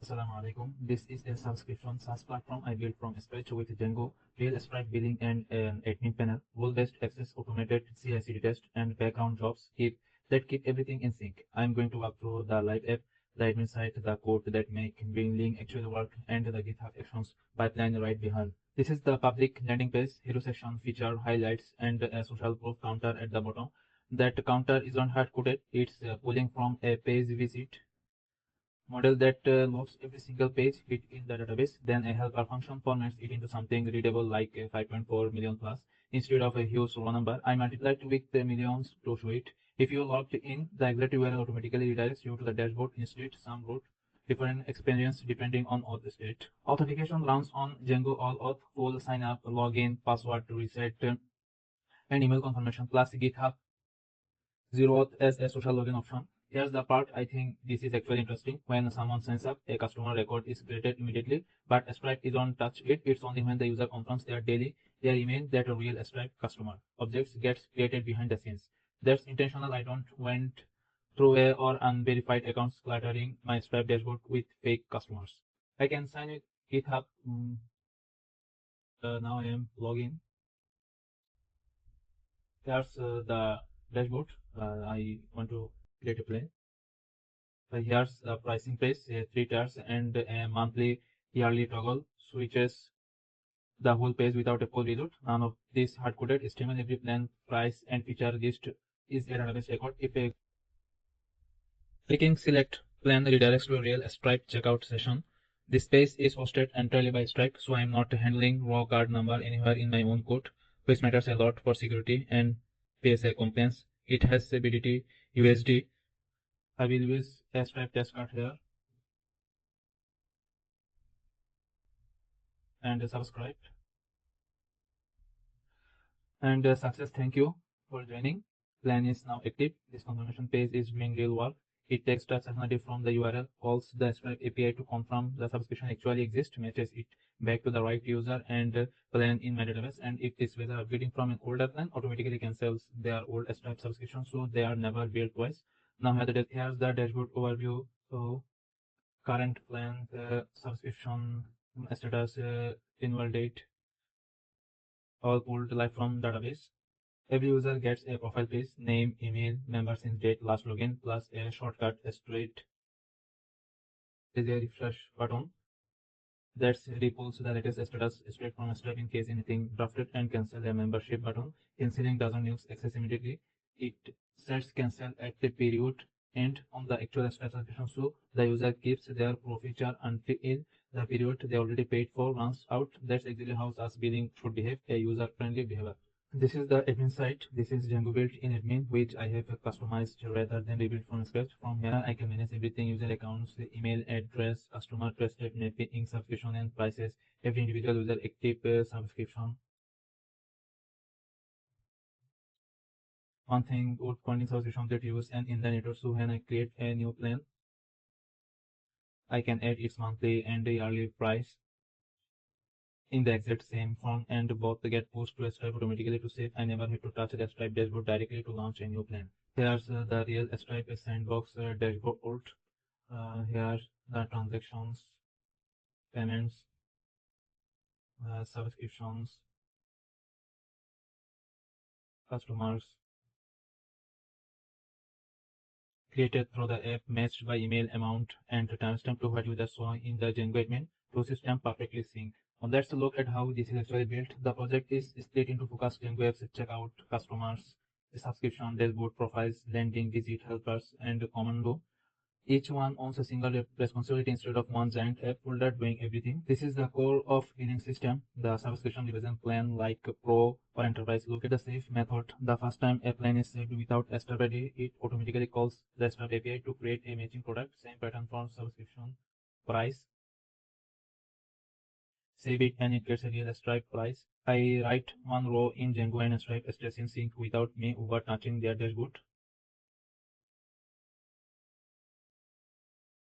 Assalamu alaikum. This is a subscription SaaS platform I built from scratch with Django, real Stripe billing, and an admin panel, role-based access, automated CI/CD test, and background jobs that keep everything in sync. I'm going to walk through the live app, the admin site, the code that make billing actually work, and the GitHub Actions pipeline right behind. This is the public landing page, hero section, feature highlights, and a social proof counter at the bottom. That counter isn't hard-coded; it's pulling from a page visit model that loads every single page hit in the database. Then a helper function formats it into something readable like 5.4 million plus. Instead of a huge raw number, I multiplied with the millions to show it. If you logged in, the exit URL automatically redirects you to the dashboard instead some route different experience depending on auth state. Authentication runs on django-allauth, full sign up, login, password to reset, and email confirmation plus GitHub zero as a social login option. Here's the part I think this is actually interesting. When someone signs up, a customer record is created immediately, but Stripe don't touch it. It's only when the user confirms their email that a real Stripe customer objects gets created behind the scenes. That's intentional. I don't went through a or unverified accounts cluttering my Stripe dashboard with fake customers. I can sign with GitHub. Now I am login. Here's the dashboard. I want to create a plan. Here's the pricing page, 3 tiers and a monthly yearly toggle switches the whole page without a full reload. None of this hard-coded HTML. Every plan, price, and feature list is a database record. If a clicking select plan redirects to a real Stripe checkout session, this page is hosted entirely by Stripe, so I'm not handling raw card number anywhere in my own code, which matters a lot for security and PSA compliance. It has BDT USD. I will use a Stripe test card here and subscribe. And success, thank you for joining. Plan is now active. This confirmation page is doing real work. It takes the alternative from the URL, calls the Stripe API to confirm the subscription actually exists, matches it back to the right user and plan in my database. And if this user are upgrading from an older plan, automatically cancels their old Stripe subscription, so they are never billed twice. Now here's the dashboard overview. So current plan, subscription status, renewal date, all pulled live from database. Every user gets a profile page, name, email, member since date, last login, plus a shortcut straight is a refresh button that repulls the latest status straight from Stripe in case anything drafted, and cancel a membership button. Canceling doesn't use access immediately. It sets cancel at the period end on the actual Stripe subscription, so the user keeps their pro feature until the period they already paid for runs out. That's exactly how SaaS billing should behave, a user-friendly behavior. This is the admin site. This is Django built in admin, which I have customized rather than rebuilt from scratch. From here, I can manage everything: user accounts, email address, customer trusted mapping, subscription and prices, every individual user active subscription. One thing would pointing subscription that use and in the network. So when I create a new plan, I can add its monthly and yearly price in the exact same form, and both get pushed to Stripe automatically to save. I never have to touch the Stripe dashboard directly to launch a new plan. Here's the real Stripe sandbox dashboard. Here the transactions, payments, subscriptions, customers created through the app, matched by email amount and timestamp to what users saw in the Django admin. Two systems perfectly sync. Now let's look at how this is actually built. The project is split into focused Django apps: checkout, customers, subscription, dashboard, profiles, landing, visit, helpers, and commando. Each one owns a single responsibility instead of one giant app folder doing everything. This is the core of billing system. The subscription division plan like Pro or Enterprise. Look at the save method. The first time a plan is saved without Stripe ID, it automatically calls the Stripe API to create a matching product. Same pattern for subscription price. Save it and it gets a real Stripe price. I write one row in Django and Stripe stays in sync without me over touching their dashboard.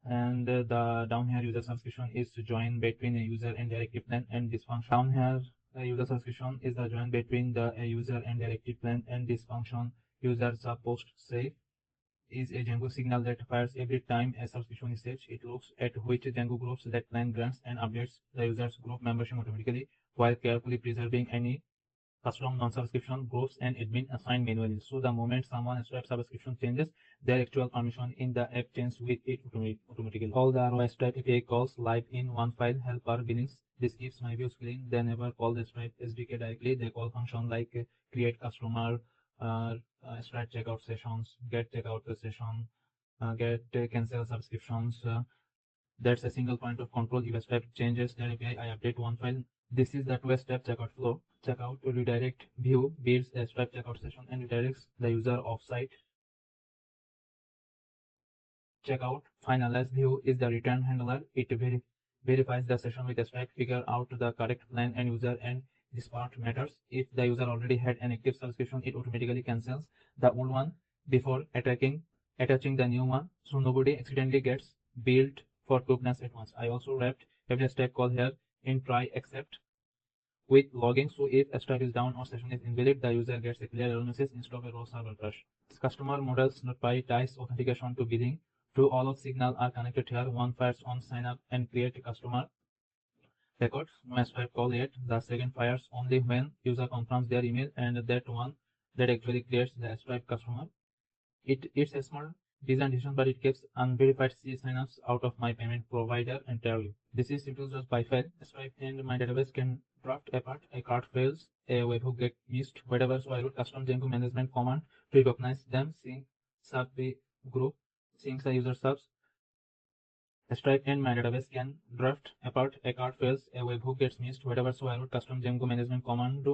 And the down here user subscription is to join between a user and their active plan, and this function down here user subscription is the join between the user and their active plan, and this function user supposed save is a Django signal that fires every time a subscription is set. It looks at which Django groups that plan grants and updates the user's group membership automatically while carefully preserving any custom non-subscription groups and admin assigned manually. So the moment someone Stripe subscription changes, their actual permission in the app changes with it automatically. All the raw Stripe API calls live in one file help our billings. This keeps my views clean. They never call the Stripe SDK directly. They call function like create customer, Stripe checkout sessions, get checkout session, get cancel subscriptions. That's a single point of control. If a Stripe changes their API, I update one file. This is the two-step checkout flow. Checkout to redirect view builds a Stripe checkout session and redirects the user offsite. Checkout finalize view is the return handler. It verifies the session with a Stripe, figure out the correct plan and user, and this part matters. If the user already had an active subscription, it automatically cancels the old one before attaching the new one, so nobody accidentally gets billed for quickness at once. I also wrapped every step call here in try except with logging, so if a Stripe is down or session is invalid, the user gets a clear error message instead of a raw server crash. Customer models.py ties authentication to billing. Two all of signal are connected here. One fires on sign up and create a customer record. No Stripe call yet. The second fires only when user confirms their email, and that one that actually creates the Stripe customer. It's a small design decision, but it keeps unverified C signups out of my payment provider entirely. This is simple just by file. Stripe and my database can draft apart. A cart fails, a webhook get missed, whatever. So I wrote custom Django management command to recognize them. Sync sub group syncs the user subs. Stripe and my database can draft apart. A cart fails, a webhook gets missed, whatever. So I wrote custom Django management command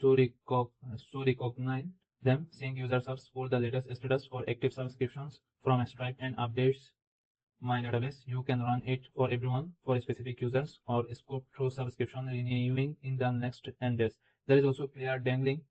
to recognize them, sync user subs for the latest status for active subscriptions from Stripe and updates my database. You can run it for everyone, for specific users, or scope through subscription renewing in the next 10 days. There is also clear dangling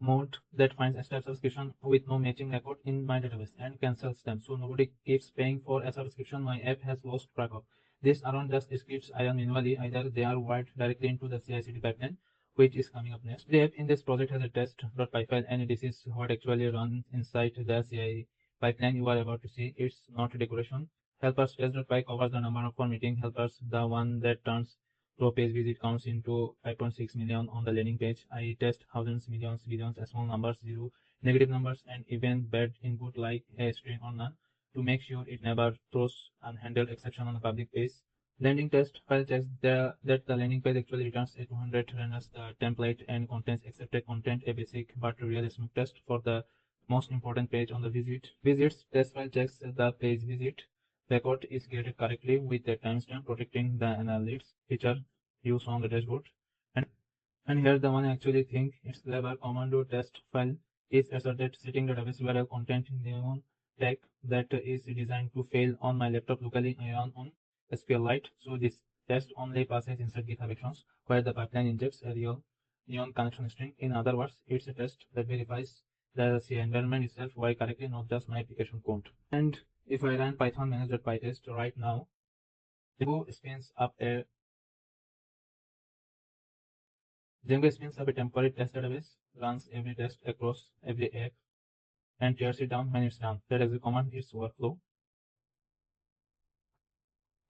mode that finds a Stripe subscription with no matching record in my database and cancels them, so nobody keeps paying for a subscription my app has lost track of. These aren't just scripts I run manually either, they are wired directly into the CI/CD pipeline, which is coming up next. The app in this project has a test.py file, and this is what actually runs inside the CI pipeline you are about to see. It's not a decoration. Helpers test.py covers the number of meeting helpers, the one that turns raw page visit counts into 5.6 million on the landing page. I test thousands, millions, billions, small numbers, zero, negative numbers, and even bad input like a string or none to make sure it never throws unhandled exception on the public page. Landing test file checks that the landing page actually returns a 200, renders the template and contains accepted content, a basic but real smooth test for the most important page on the visits test file checks the page visit record is created correctly with a timestamp, protecting the analytics feature used on the dashboard. And here the one I actually think it's clever. Commando test file is asserted setting the database URL content neon tag that is designed to fail on my laptop locally. I run on SQLite, so this test only passes inside GitHub Actions, where the pipeline injects a real neon connection string. In other words, it's a test that verifies the CI environment itself works correctly, not just my application code. And if I run python manage.py test right now, Django spins up a temporary test database, runs every test across every app, and tears it down when it's done. That is the command its workflow.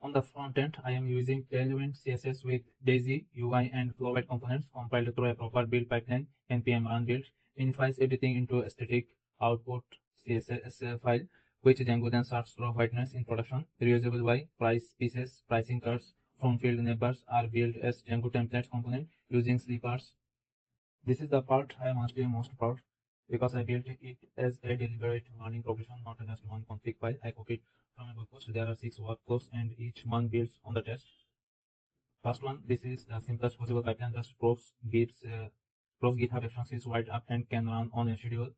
On the front end, I am using Tailwind CSS with Daisy, UI, and Flowbite components compiled through a proper build pipeline. npm run build unifies everything into a static output CSS file, which Django then serves raw whiteness in production. Reusable by price pieces, pricing cards from field neighbors are built as Django templates component using sleepers. This is the part I must be most proud, because I built it as a deliberate learning progression, not just one config file I copied from a blog post. There are 6 workflows and each one builds on the test. First one, this is the simplest possible pipeline, just proves GitHub Actions is wired up and can run on a schedule.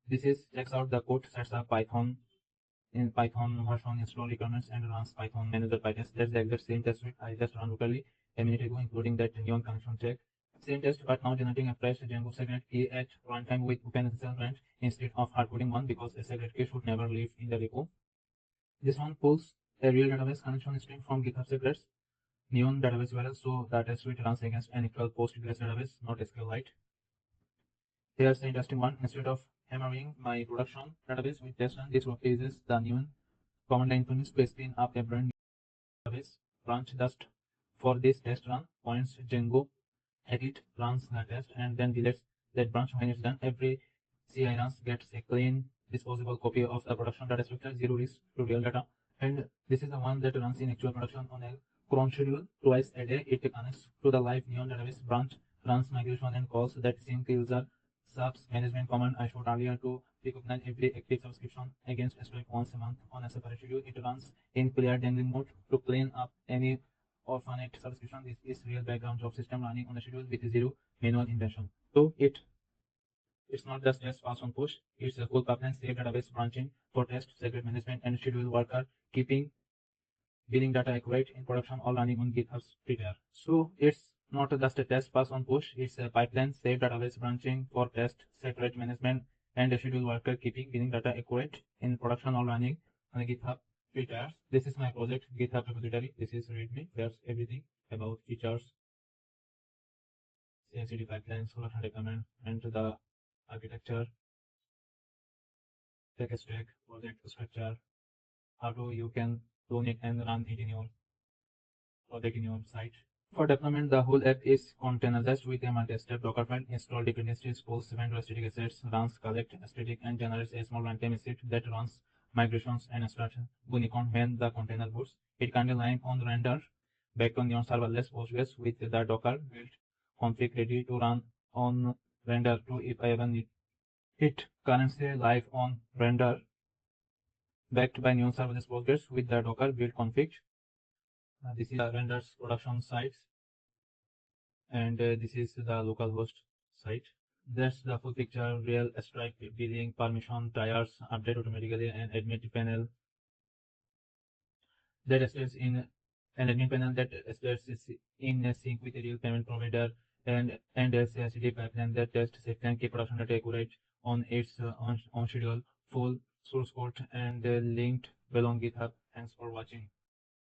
This is checks out the code, sets up Python version, install requirements, and runs Python manager.py test. That's the exact same test suite I just ran locally a minute ago, including that neon connection check. Same test, but now generating a fresh Django segment key at runtime with OpenSSL branch instead of hardcoding one, because a segment key should never live in the repo. This one pulls a real database connection string from GitHub secrets, Neon database URL, so the test suite runs against an actual Postgres database, not SQLite. Here's the interesting one. Instead of hammering my production database with test run. This uses the Neon command line functions to spin up a brand new database branch. Just for this test run, points Django at it, runs the test, and then deletes that branch when it's done. Every CI runs gets a clean, disposable copy of the production data structure, zero risk to real data. And this is the one that runs in actual production on a cron schedule twice a day. It connects to the live Neon database branch, runs migration, and calls that sync user subs management command I showed earlier to recognize every active subscription against Stripe once a month on a separate schedule. It runs in clear dangling mode to clean up any orphanate subscription. This is real background job system running on a schedule with zero manual intervention. So it's not just test pass on push, it's a full pipeline saved database branching for test, secret management, and schedule worker, keeping billing data accurate in production, all running on GitHub's Twitter. So it's not just a test pass on push, it's a pipeline saved database branching for test, secret management, and a schedule worker, keeping billing data accurate in production, all running on GitHub Twitter. This is my project GitHub repository. This is README. There's everything about features, CI/CD pipelines, production deployment, and the architecture, tech stack, project structure, how to you can clone it and run it in your project in your site. For deployment, the whole app is containerized with a multi-step Docker file, install dependencies, pulls vendor static assets, runs collect static, and generates a small runtime script that runs migrations and starts Unicorn when the container boots. It can rely on render back on your serverless Postgres with the Docker build config ready to run on render 2 if I ever need it. Currently live on render backed by Neon serverless Postgres with the Docker build config. This is the renders production sites, and this is the localhost site. That's the full picture. Real Stripe billing, permission, tires, update automatically, and admin panel that stays in an admin panel that stays in a sync with a real payment provider, and a CI/CD pipeline that tests safety and keep production data accurate on its on schedule. Full source code and linked below on GitHub. Thanks for watching.